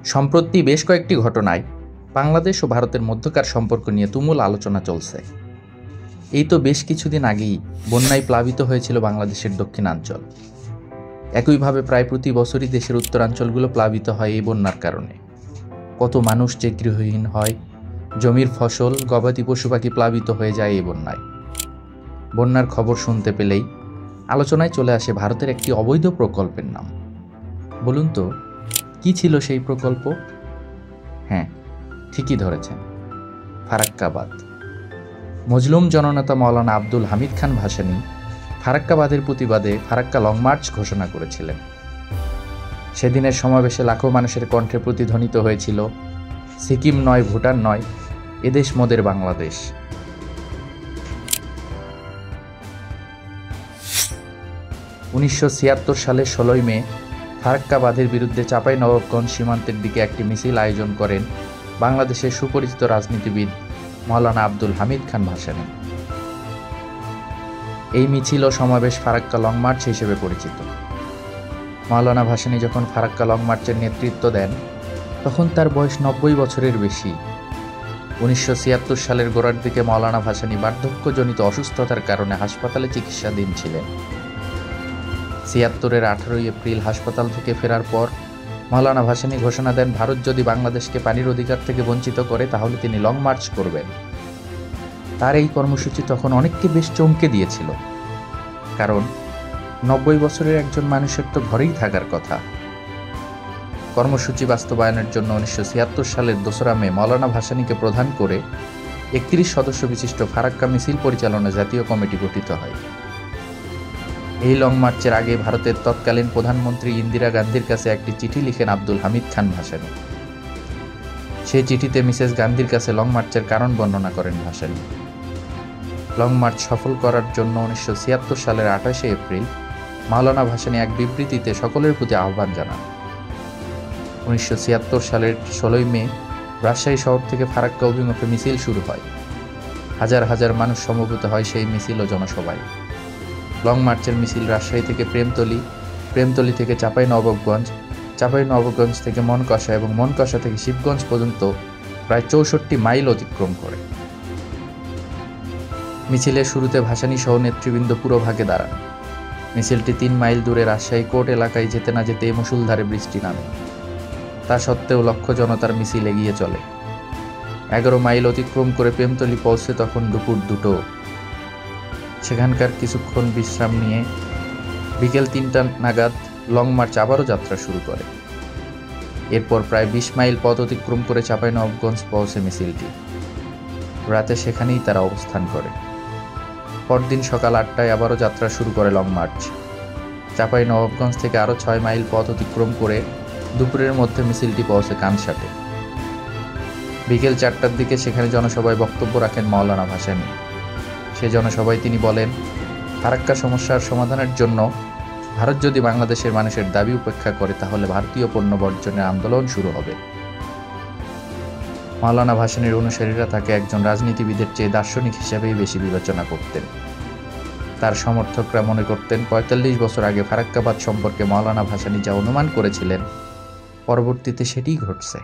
সম্প্রতি বেশ কয়েকটি ঘটনায় বাংলাদেশ ও ভারতের মধ্যকার সম্পর্ক নিয়ে তুমুল আলোচনা চলছে। এই তো বেশ কিছুদিন আগেই বন্যায় প্লাবিত হয়েছিল বাংলাদেশের দক্ষিণাঞ্চল। একইভাবে প্রায় প্রতি বছরই দেশের উত্তরাঞ্চলগুলো প্লাবিত হয় এই বন্যার কারণে। কত মানুষ যে গৃহহীন হয়, জমির ফসল, গবাদি পশু পাখি প্লাবিত হয়ে যায় এই বন্যায়। বন্যার খবর শুনতে পেলেই আলোচনায় চলে আসে ভারতের একটি অবৈধ প্রকল্পের নাম। বলুন তো, কি ছিল সেই প্রকল্প? হ্যাঁ, ঠিকই ধরেছেন, ফারাক্কা বাঁধ। মজলুম জননেতা মাওলানা আব্দুল হামিদ খান ভাসানী ফারাক্কা বাঁধের প্রতিবাদে ফারাক্কা লং মার্চ ঘোষণা করেছিলেন। সেদিনের সমাবেশে লাখো মানুষের কণ্ঠে প্রতিধ্বনিত হয়েছিল, সিকিম নয়, ভুটান নয়, এদেশ মোদের বাংলাদেশ। উনিশশো সালের 16 মে ফারাক্কা বাঁধের বিরুদ্ধে চাঁপাইনবাবগঞ্জ সীমান্তের দিকে একটি মিছিল আয়োজন করেন বাংলাদেশের সুপরিচিত রাজনীতিবিদ মাওলানা আব্দুল হামিদ খান ভাসানী। এই মিছিল ও সমাবেশ ফারাক্কা লং মার্চ হিসেবে পরিচিত। মাওলানা ভাসানী যখন ফারাক্কা লং মার্চের নেতৃত্ব দেন, তখন তার বয়স 90 বছরের বেশি। 1976 সালের গোড়ার দিকে মাওলানা ভাসানী বার্ধক্যজনিত অসুস্থতার কারণে হাসপাতালে চিকিৎসাধীন ছিলেন। 76-এর 18 এপ্রিল হাসপাতাল থেকে ফেরার পর মাওলানা ভাসানী ঘোষণা দেন, ভারত যদি বাংলাদেশকে পানির অধিকার থেকে বঞ্চিত করে তাহলে তিনি লং মার্চ করবেন। তার এই কর্মসূচি তখন অনেককে বেশ চমকে দিয়েছিল, কারণ 90 বছরের একজন মানুষের তো ঘরেই থাকার কথা। কর্মসূচি বাস্তবায়নের জন্য 1976 সালের 2 মে মাওলানা ভাসানীকে প্রধান করে 31 সদস্য বিশিষ্ট ফারাক্কা মিছিল পরিচালনা জাতীয় কমিটি গঠিত হয়। এই লং মার্চের আগে ভারতের তৎকালীন প্রধানমন্ত্রী ইন্দিরা গান্ধীর কাছে একটি চিঠি লিখেন আব্দুল হামিদ খান ভাসানী। সেই চিঠিতে মিসেস গান্ধীর কাছে লং মার্চের কারণ বর্ণনা করেন ভাসানী। লং মার্চ সফল করার জন্য 1976 সালের 28 এপ্রিল মাওলানা ভাসানী এক বিবৃতিতে সকলের প্রতি আহ্বান জানান। 1976 সালের 16 মে রাজশাহী শহর থেকে ফারাক্কা অভিমুখে মিছিল শুরু হয়। হাজার হাজার মানুষ সমবেত হয় সেই মিছিল ও জনসভায়। লং মার্চের মিছিল রাজশাহী থেকে প্রেমতলী, প্রেমতলী থেকে চাঁপাইনবাবগঞ্জ, চাঁপাইনবাবগঞ্জ থেকে মনকষা এবং মনকষা থেকে শিবগঞ্জ পর্যন্ত প্রায় 64 মাইল অতিক্রম করে। মিছিলের শুরুতে ভাসানী সহ নেতৃবৃন্দ পুরো ভাগে দাঁড়ান। মিছিলটি 3 মাইল দূরে রাজশাহী কোর্ট এলাকায় যেতে না যেতেই মুষলধারে বৃষ্টি নামে। তা সত্ত্বেও লক্ষ জনতার মিছিল এগিয়ে চলে। 11 মাইল অতিক্রম করে প্রেমতলী পৌঁছে তখন দুপুর 2টো। সেখানকার কিছুক্ষণ বিশ্রাম নিয়ে বিকেল 3টা নাগাদ লং মার্চ আবারও যাত্রা শুরু করে। এরপর প্রায় 20 মাইল পথ অতিক্রম করে চাঁপাইনবাবগঞ্জ পৌঁছে মিছিলটি। রাতে সেখানেই তারা অবস্থান করে। পরদিন সকাল 8টায় আবারও যাত্রা শুরু করে লং মার্চ। চাঁপাইনবাবগঞ্জ থেকে আরও 6 মাইল পথ অতিক্রম করে দুপুরের মধ্যে মিছিলটি পৌঁছে কানসাটে। বিকেল 4টার দিকে সেখানে জনসভায় বক্তব্য রাখেন মাওলানা ভাসানী। সে জনসভায় তিনি বলেন, ফারাক্কা সমস্যার সমাধানের জন্য ভারত যদি বাংলাদেশের মানুষের দাবি উপেক্ষা করে তাহলে ভারতীয় পণ্য বর্জনের আন্দোলন শুরু হবে। মাওলানা ভাসানীর অনুসারীরা তাকে একজন রাজনীতিবিদের চেয়ে দার্শনিক হিসেবেই বেশি বিবেচনা করতেন। তার সমর্থকরা মনে করতেন 45 বছর আগে ফারাক্কা বাঁধ সম্পর্কে মাওলানা ভাসানী যা অনুমান করেছিলেন, পরবর্তীতে সেটিই ঘটছে।